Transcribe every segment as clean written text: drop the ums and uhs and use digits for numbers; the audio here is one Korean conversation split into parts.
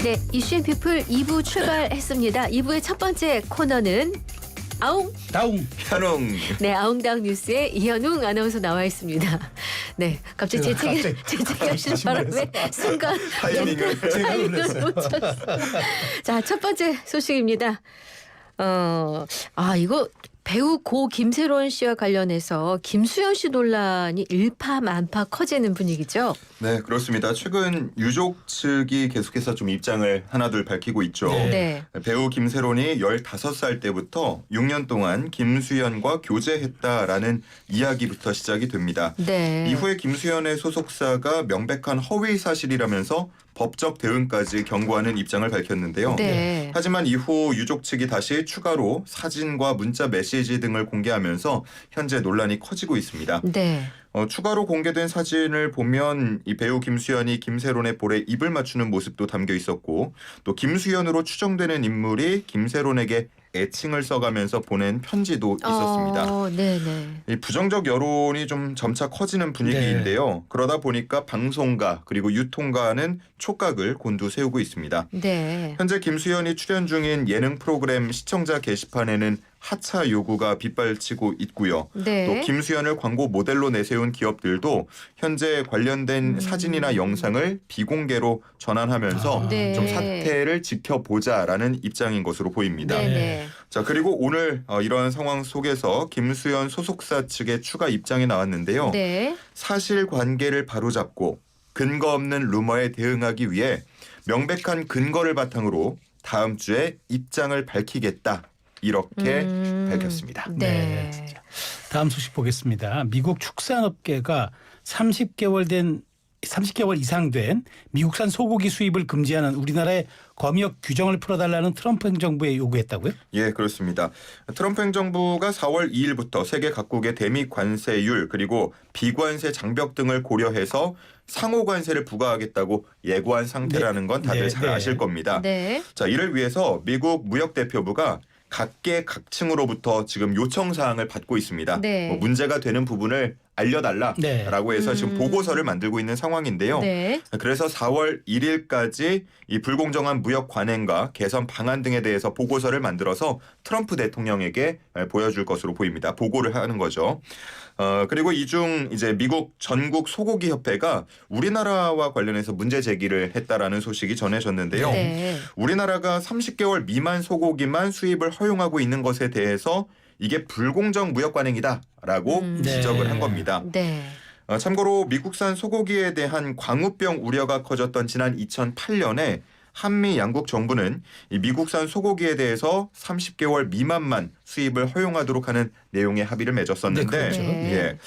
네, 이슈앤피플 2부 출발했습니다. 2부의 첫 번째 코너는 아웅 다웅 현웅. 네, 아웅다웅 뉴스에 이현웅 아나운서 나와 있습니다. 네, 갑자기 재채기하시는 바람에 순간 타이밍을 제가 놀랐어요. 놓쳤어요. 자, 첫 번째 소식입니다. 이거 배우 고 김세론 씨와 관련해서 김수현 씨 논란이 일파만파 커지는 분위기죠. 네, 그렇습니다. 최근 유족 측이 계속해서 좀 입장을 하나둘 밝히고 있죠. 네. 배우 김세론이 15살 때부터 6년 동안 김수현과 교제했다라는 이야기부터 시작이 됩니다. 네. 이후에 김수현의 소속사가 명백한 허위 사실이라면서 법적 대응까지 경고하는 입장을 밝혔는데요. 네. 하지만 이후 유족 측이 다시 추가로 사진과 문자 메시지 등을 공개하면서 현재 논란이 커지고 있습니다. 네. 추가로 공개된 사진을 보면 이 배우 김수현이 김세론의 볼에 입을 맞추는 모습도 담겨 있었고, 또 김수현으로 추정되는 인물이 김세론에게 애칭을 써가면서 보낸 편지도 있었습니다. 네네. 이 부정적 여론이 좀 점차 커지는 분위기인데요. 그러다 보니까 방송가 그리고 유통가는 촉각을 곤두세우고 있습니다. 네. 현재 김수현이 출연 중인 예능 프로그램 시청자 게시판에는 하차 요구가 빗발치고 있고요. 네. 또 김수현을 광고 모델로 내세운 기업들도 현재 관련된 사진이나 영상을 비공개로 전환하면서 네. 좀 사태를 지켜보자라는 입장인 것으로 보입니다. 네네. 자, 그리고 오늘 이러한 상황 속에서 김수현 소속사 측의 추가 입장이 나왔는데요. 네. 사실관계를 바로잡고 근거 없는 루머에 대응하기 위해 명백한 근거를 바탕으로 다음 주에 입장을 밝히겠다. 이렇게 밝혔습니다. 네. 다음 소식 보겠습니다. 미국 축산업계가 30개월 이상 된 미국산 소고기 수입을 금지하는 우리나라의 검역 규정을 풀어달라는 트럼프 행정부에 요구했다고요? 예, 그렇습니다. 트럼프 행정부가 4월 2일부터 세계 각국의 대미 관세율 그리고 비관세 장벽 등을 고려해서 상호 관세를 부과하겠다고 예고한 상태라는 건 다들 잘 아실 겁니다. 네. 자, 이를 위해서 미국 무역대표부가 각계각층으로부터 지금 요청 사항을 받고 있습니다. 네. 문제가 되는 부분을 알려달라라고 해서 지금 보고서를 만들고 있는 상황인데요. 네. 그래서 4월 1일까지 이 불공정한 무역 관행과 개선 방안 등에 대해서 보고서를 만들어서 트럼프 대통령에게 보여줄 것으로 보입니다. 보고를 하는 거죠. 그리고 이 중 이제 미국 전국 소고기 협회가 우리나라와 관련해서 문제 제기를 했다라는 소식이 전해졌는데요. 네. 우리나라가 30개월 미만 소고기만 수입을 허용하고 있는 것에 대해서 이게 불공정 무역 관행이다라고 지적을 한 겁니다. 네. 참고로 미국산 소고기에 대한 광우병 우려가 커졌던 지난 2008년에 한미 양국 정부는 이 미국산 소고기에 대해서 30개월 미만만 수입을 허용하도록 하는 내용의 합의를 맺었었는데, 네, 그렇죠. 네.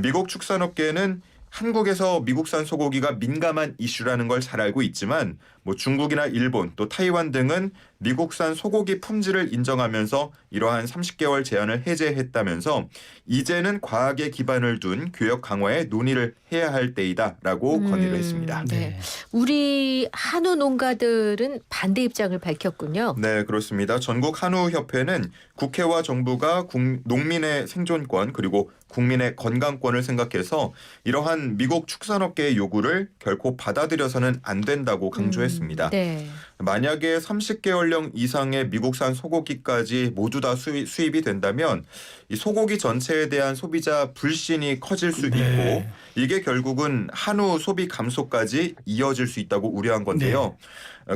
미국 축산업계는 한국에서 미국산 소고기가 민감한 이슈라는 걸 잘 알고 있지만 중국이나 일본 또 타이완 등은 미국산 소고기 품질을 인정하면서 이러한 30개월 제한을 해제했다면서 이제는 과학에 기반을 둔 교역 강화에 논의를 해야 할 때이다라고 건의를 했습니다. 네. 우리 한우 농가들은 반대 입장을 밝혔군요. 네, 그렇습니다. 전국 한우협회는 국회와 정부가 농민의 생존권 그리고 국민의 건강권을 생각해서 이러한 미국 축산업계의 요구를 결코 받아들여서는 안 된다고 강조했습니다. 네. 만약에 30개월령 이상의 미국산 소고기까지 모두 다 수입이 된다면 이 소고기 전체에 대한 소비자 불신이 커질 수 있고 이게 결국은 한우 소비 감소까지 이어질 수 있다고 우려한 건데요.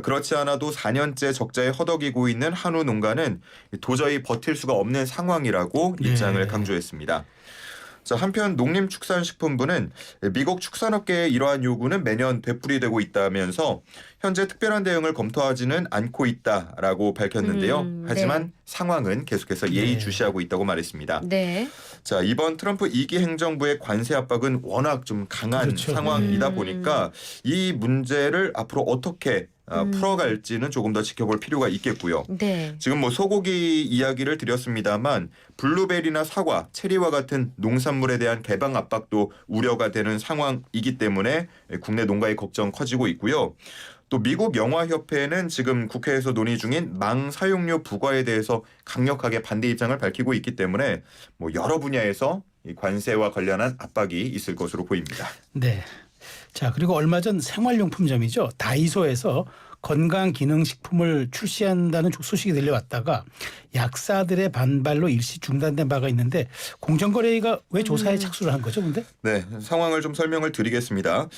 그렇지 않아도 4년째 적자에 허덕이고 있는 한우 농가는 도저히 버틸 수가 없는 상황이라고 입장을 강조했습니다. 자, 한편 농림축산식품부는 미국 축산업계의 이러한 요구는 매년 되풀이되고 있다면서 현재 특별한 대응을 검토하지는 않고 있다라고 밝혔는데요. 하지만 상황은 계속해서 예의주시하고 있다고 말했습니다. 네. 자, 이번 트럼프 2기 행정부의 관세 압박은 워낙 좀 강한 상황이다 보니까 이 문제를 앞으로 어떻게 풀어갈지는 조금 더 지켜볼 필요가 있겠고요. 네. 지금 소고기 이야기를 드렸습니다만 블루베리나 사과, 체리와 같은 농산물에 대한 개방 압박도 우려가 되는 상황이기 때문에 국내 농가의 걱정 커지고 있고요. 또 미국 영화협회는 지금 국회에서 논의 중인 망 사용료 부과에 대해서 강력하게 반대 입장을 밝히고 있기 때문에 여러 분야에서 이 관세와 관련한 압박이 있을 것으로 보입니다. 네. 자, 그리고 얼마 전 생활용품점이죠. 다이소에서 건강기능식품을 출시한다는 소식이 들려왔다가 약사들의 반발로 일시 중단된 바가 있는데 공정거래위가 왜 조사에 착수를 한 거죠, 근데? 네, 상황을 좀 설명을 드리겠습니다.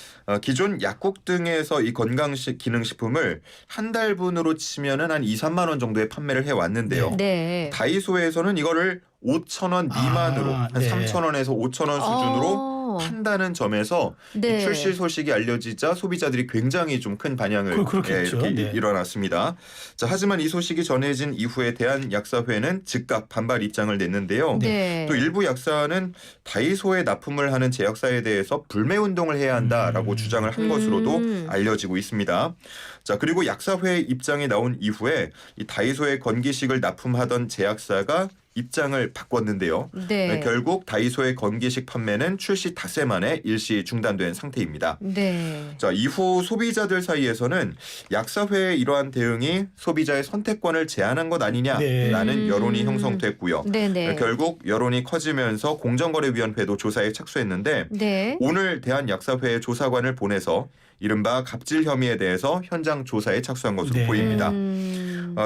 기존 약국 등에서 이 건강기능식품을 한 달분으로 치면은 한 2, 3만 원 정도에 판매를 해왔는데요. 네. 다이소에서는 이거를 5,000원 미만으로 한 네. 3,000원에서 5,000원 수준으로 판다는 점에서 네. 이 출시 소식이 알려지자 소비자들이 굉장히 좀 큰 반향을 그렇겠죠. 이렇게 네. 일어났습니다. 자, 하지만 이 소식이 전해진 이후에 대한약사회는 즉각 반발 입장을 냈는데요. 네. 또 일부 약사는 다이소에 납품을 하는 제약사에 대해서 불매 운동을 해야 한다라고 주장을 한 것으로도 알려지고 있습니다. 자, 그리고 약사회 입장이 나온 이후에 이 다이소에 건기식을 납품하던 제약사가 입장을 바꿨는데요. 네. 결국 다이소의 건기식 판매는 출시 닷새 만에 일시 중단된 상태입니다. 네. 자, 이후 소비자들 사이에서는 약사회의 이러한 대응이 소비자의 선택권을 제한한 것 아니냐라는 네. 여론이 형성됐고요. 네네. 결국 여론이 커지면서 공정거래위원회도 조사에 착수했는데 네. 오늘 대한약사회의 조사관을 보내서 이른바 갑질 혐의에 대해서 현장 조사에 착수한 것으로 네. 보입니다.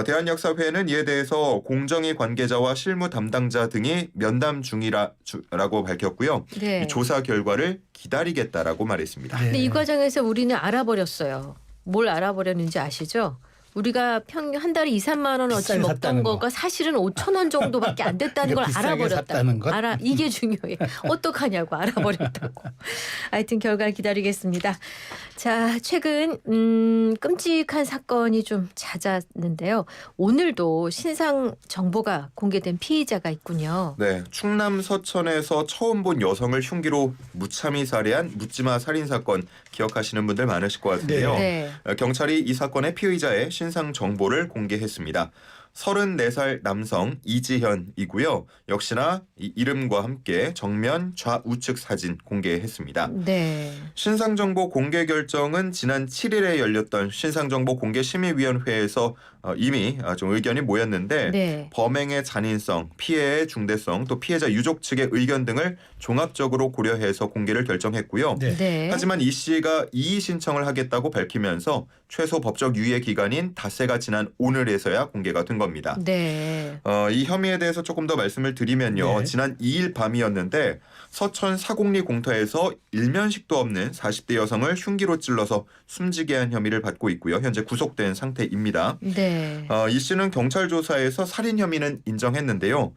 대한약사회는 이에 대해서 공정위 관계자와 실무 담당자 등이 면담 중이라고 밝혔고요. 네. 이 조사 결과를 기다리겠다라고 말했습니다. 네. 근데 이 과정에서 우리는 알아버렸어요. 뭘 알아버렸는지 아시죠? 우리가 평균 한 달에 2, 3만 원 어치 비싸게 먹던 샀다는 거. 거가 사실은 5천 원 정도밖에 안 됐다는 걸 비싸게 알아버렸다. 샀다는 것? 이게 중요해. 어떡하냐고 알아버렸다고. 하여튼 결과 기다리겠습니다. 자, 최근 끔찍한 사건이 좀 잦았는데요. 오늘도 신상 정보가 공개된 피의자가 있군요. 네, 충남 서천에서 처음 본 여성을 흉기로 무참히 살해한 묻지마 살인 사건 기억하시는 분들 많으실 것 같은데요. 네. 경찰이 이 사건의 피의자의 신상 정보를 공개했습니다. 34살 남성 이지현이고요. 역시나 이 이름과 함께 정면 좌우측 사진 공개했습니다. 네. 신상정보 공개 결정은 지난 7일에 열렸던 신상정보 공개심의위원회에서 이미 좀 의견이 모였는데 네. 범행의 잔인성, 피해의 중대성, 또 피해자 유족 측의 의견 등을 종합적으로 고려해서 공개를 결정했고요. 네. 네. 하지만 이 씨가 이의 신청을 하겠다고 밝히면서 최소 법적 유예 기간인 닷새가 지난 오늘에서야 공개가 된 겁니다. 네. 이 혐의에 대해서 조금 더 말씀을 드리면요. 네. 지난 2일 밤이었는데 서천 사곡리 공터에서 일면식도 없는 40대 여성을 흉기로 찔러서 숨지게 한 혐의를 받고 있고요. 현재 구속된 상태입니다. 네. 이 씨는 경찰 조사에서 살인 혐의는 인정했는데요.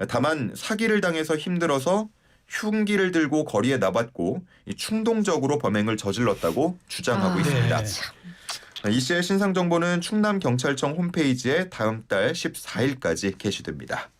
다만 사기를 당해서 힘들어서 흉기를 들고 거리에 나봤고 충동적으로 범행을 저질렀다고 주장하고 있습니다. 이 씨의 신상 정보는 충남경찰청 홈페이지에 다음 달 14일까지 게시됩니다.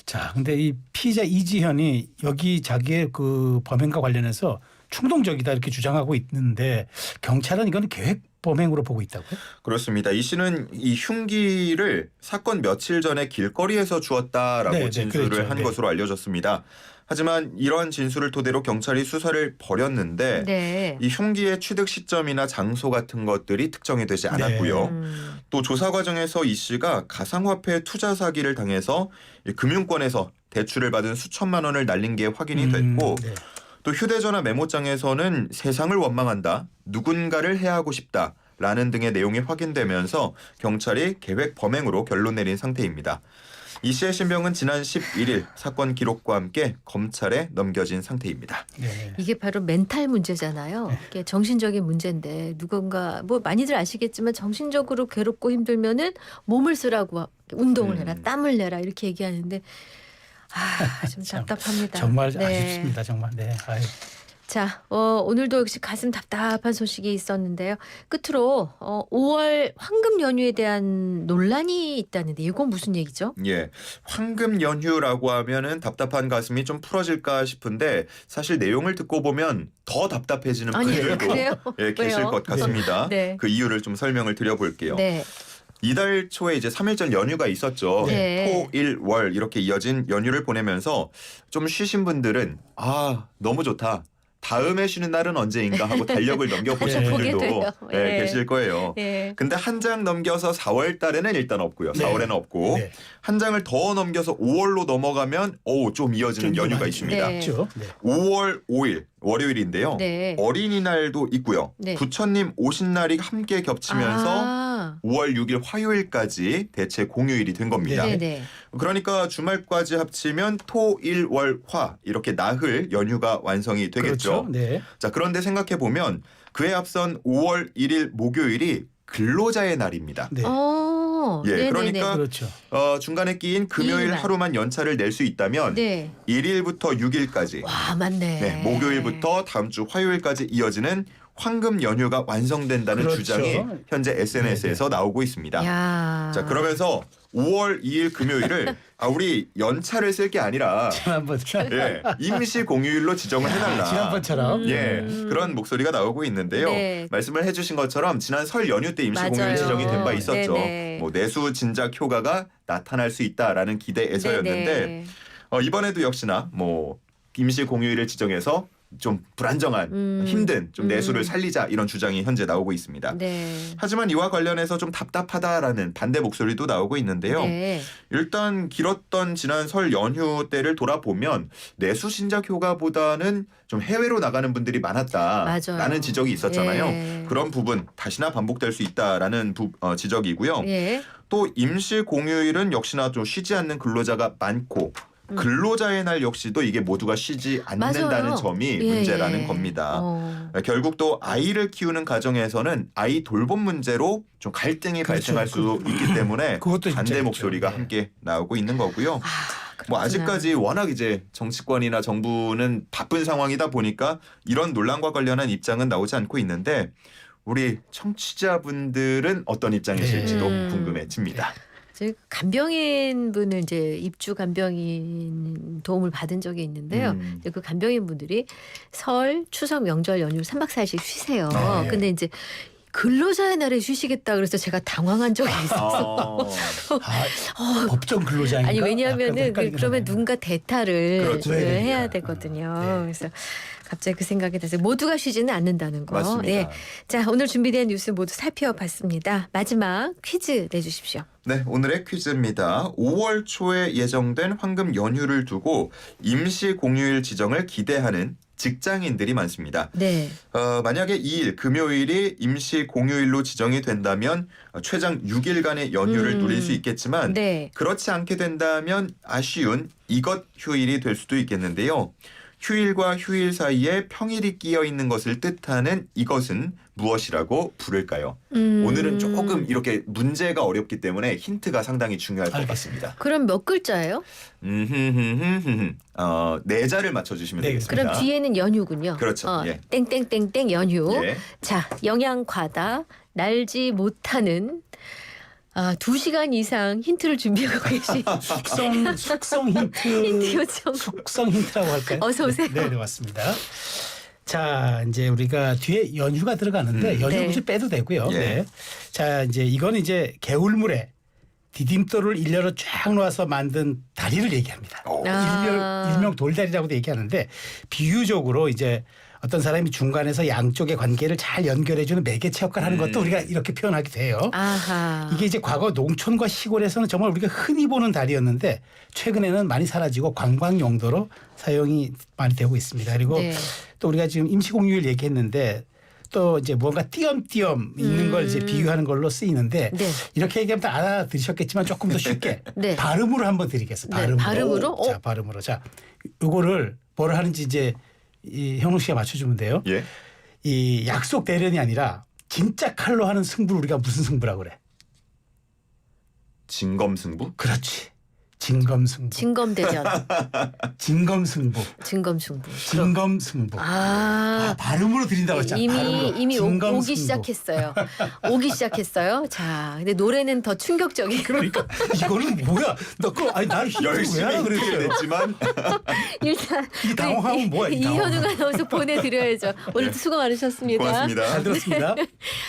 자, 근데 이 피의자 이지현이 여기 자기의 그 범행과 관련해서 충동적이다 이렇게 주장하고 있는데 경찰은 이건 계획 범행으로 보고 있다고요? 그렇습니다. 이 씨는 이 흉기를 사건 며칠 전에 길거리에서 주었다라고 네, 진술을 그랬죠. 한 네. 것으로 알려졌습니다. 하지만 이러한 진술을 토대로 경찰이 수사를 벌였는데 네. 이 흉기의 취득 시점이나 장소 같은 것들이 특정이 되지 않았고요. 또 조사 과정에서 이 씨가 가상화폐 투자 사기를 당해서 이 금융권에서 대출을 받은 수천만 원을 날린 게 확인이 됐고 네. 또 휴대전화 메모장에서는 세상을 원망한다, 누군가를 해하고 싶다 라는 등의 내용이 확인되면서 경찰이 계획 범행으로 결론 내린 상태입니다. 이 씨의 신병은 지난 11일 사건 기록과 함께 검찰에 넘겨진 상태입니다. 네. 이게 바로 멘탈 문제잖아요. 이게 정신적인 문제인데 누군가 뭐 많이들 아시겠지만 정신적으로 괴롭고 힘들면은 몸을 쓰라고 운동을 해라, 땀을 내라 이렇게 얘기하는데 좀 참, 답답합니다. 정말 네. 아쉽습니다. 정말. 네. 아유. 자, 오늘도 역시 가슴 답답한 소식이 있었는데요. 끝으로 5월 황금 연휴에 대한 논란이 있다는데 이건 무슨 얘기죠? 예, 황금 연휴라고 하면은 답답한 가슴이 좀 풀어질까 싶은데 사실 내용을 듣고 보면 더 답답해지는 아니, 분들도 그래요? 예, 계실 왜요? 것 같습니다. 네. 그 이유를 좀 설명을 드려볼게요. 네. 이달 초에 이제 3일절 연휴가 있었죠. 네. 토, 일, 월 이렇게 이어진 연휴를 보내면서 좀 쉬신 분들은 너무 좋다. 다음에 쉬는 날은 언제인가 하고 달력을 넘겨보신 네. 분들도 보게 돼요. 예. 계실 거예요. 예. 근데 한 장 넘겨서 4월 달에는 일단 없고요. 네. 4월에는 없고 네. 한 장을 더 넘겨서 5월로 넘어가면 좀 이어지는 좀 연휴가 많이 있습니다. 네. 있죠. 네. 5월 5일 월요일인데요. 네. 어린이날도 있고요. 네. 부처님 오신 날이 함께 겹치면서 아. 5월 6일 화요일까지 대체 공휴일이 된 겁니다. 네네. 그러니까 주말까지 합치면 토, 일, 월, 화 이렇게 나흘 연휴가 완성이 되겠죠. 그렇죠. 네. 자, 그런데 생각해 보면 그에 앞선 5월 1일 목요일이 근로자의 날입니다. 네. 어. 예, 네네네. 그러니까 그렇죠. 중간에 끼인 금요일 이일만. 하루만 연차를 낼 수 있다면 네. 1일부터 6일까지 와, 맞네. 네, 목요일부터 다음 주 화요일까지 이어지는 황금 연휴가 완성된다는 그렇죠. 주장이 현재 SNS에서 나오고 있습니다. 야. 자, 그러면서 5월 2일 금요일을 우리 연차를 쓸 게 아니라 지난번처럼. 예, 임시 공휴일로 지정을 해달라. 지난번처럼. 예, 그런 목소리가 나오고 있는데요. 네. 말씀을 해주신 것처럼 지난 설 연휴 때 임시 맞아요. 공휴일 지정이 된 바 있었죠. 네네. 뭐 내수 진작 효과가 나타날 수 있다라는 기대에서였는데 네네. 이번에도 역시나 뭐 임시 공휴일을 지정해서 좀 불안정한 힘든 좀 내수를 살리자 이런 주장이 현재 나오고 있습니다. 네. 하지만 이와 관련해서 좀 답답하다라는 반대 목소리도 나오고 있는데요. 네. 일단 길었던 지난 설 연휴 때를 돌아보면 내수 신작 효과보다는 좀 해외로 나가는 분들이 많았다라는 맞아요. 지적이 있었잖아요. 예. 그런 부분 다시나 반복될 수 있다라는 지적이고요. 예. 또 임시 공휴일은 역시나 좀 쉬지 않는 근로자가 많고 근로자의 날 역시도 이게 모두가 쉬지 않는다는 맞아요. 점이 예, 문제라는 예. 겁니다. 결국 또 아이를 키우는 가정에서는 아이 돌봄 문제로 좀 갈등이 그렇죠. 발생할 수 있기 때문에 그것도 진짜 반대 있죠. 목소리가 네. 함께 나오고 있는 거고요. 아, 뭐 그렇구나. 아직까지 워낙 이제 정치권이나 정부는 바쁜 상황이다 보니까 이런 논란과 관련한 입장은 나오지 않고 있는데 우리 청취자분들은 어떤 입장이실지도 네. 궁금해집니다. 저희 간병인 분을 이제 입주 간병인 도움을 받은 적이 있는데요. 이제 그 간병인 분들이 설, 추석, 명절 연휴 3박 4일씩 쉬세요. 아, 예. 근데 이제 근로자의 날에 쉬시겠다 그래서 제가 당황한 적이 있었어. 법정 근로자인가? 아니 왜냐하면은 약간 헷갈리긴 그러면 하네요. 누군가 대타를 그렇죠. 해야 네. 되거든요. 네. 그래서 갑자기 그 생각이 나서 모두가 쉬지는 않는다는 거. 맞습니다. 네. 자, 오늘 준비된 뉴스 모두 살펴봤습니다. 마지막 퀴즈 내주십시오. 네, 오늘의 퀴즈입니다. 5월 초에 예정된 황금 연휴를 두고 임시 공휴일 지정을 기대하는 직장인들이 많습니다. 네. 만약에 2일 금요일이 임시 공휴일로 지정이 된다면 최장 6일간의 연휴를 누릴 수 있겠지만 네. 그렇지 않게 된다면 아쉬운 이것 휴일이 될 수도 있겠는데요. 휴일과 휴일 사이에 평일이 끼어 있는 것을 뜻하는 이것은 무엇이라고 부를까요? 오늘은 조금 이렇게 문제가 어렵기 때문에 힌트가 상당히 중요할 것 같습니다. 그럼 몇 글자예요? 네 자를 맞춰주시면 네, 되겠습니다. 그럼 뒤에는 연휴군요. 그렇죠. 예. 땡땡땡땡 연휴. 예. 자, 영양 과다, 날지 못하는 2시간 이상 힌트를 준비하고 계신 숙성 힌트. 힌트 요청. 숙성 힌트라고 할까요? 어서 오세요. 네, 네, 맞습니다. 자, 이제 우리가 뒤에 연휴가 들어가는데 연휴 네. 굳이 빼도 되고요. 예. 네. 자, 이제 이건 이제 개울물에 디딤돌을 일렬로 쫙 놓아서 만든 다리를 얘기합니다. 일명 돌다리라고도 얘기하는데 비유적으로 이제 어떤 사람이 중간에서 양쪽의 관계를 잘 연결해주는 매개체 역할을 하는 것도 우리가 이렇게 표현하기도 해요. 아하. 이게 이제 과거 농촌과 시골에서는 정말 우리가 흔히 보는 다리였는데 최근에는 많이 사라지고 관광 용도로 사용이 많이 되고 있습니다. 그리고 네. 또 우리가 지금 임시공휴일 얘기했는데 또 이제 뭔가 띄엄띄엄 있는 걸 이제 비유하는 걸로 쓰이는데 네. 이렇게 얘기하면 다 알아들으셨겠지만 조금 더 쉽게 네. 발음으로 한번 드리겠습니다. 네, 발음으로? 자, 발음으로. 자, 요거를 뭐를 하는지 이제 이 현웅 씨가 맞춰주면 돼요. 예. 이 약속 대련이 아니라 진짜 칼로 하는 승부를 우리가 무슨 승부라고 그래? 진검승부? 그렇지. 진검승부. 진검대전. 진검승부. 진검승부. 진검승부. 발음으로 드린다고 했잖아. 발음으로. 이미 오기 진검승부. 시작했어요. 오기 시작했어요. 자, 근데 노래는 더 충격적이고. 그러니까 이거는 뭐야? 아니 날 힌트 왜 열심히 하라 힌트를 그랬어요? 냈지만 이 일단 당황하면 뭐야? 이 당황함. 이현우가 나와서 보내드려야죠. 오늘도 수고 많으셨습니다. 고맙습니다. 잘 들었습니다.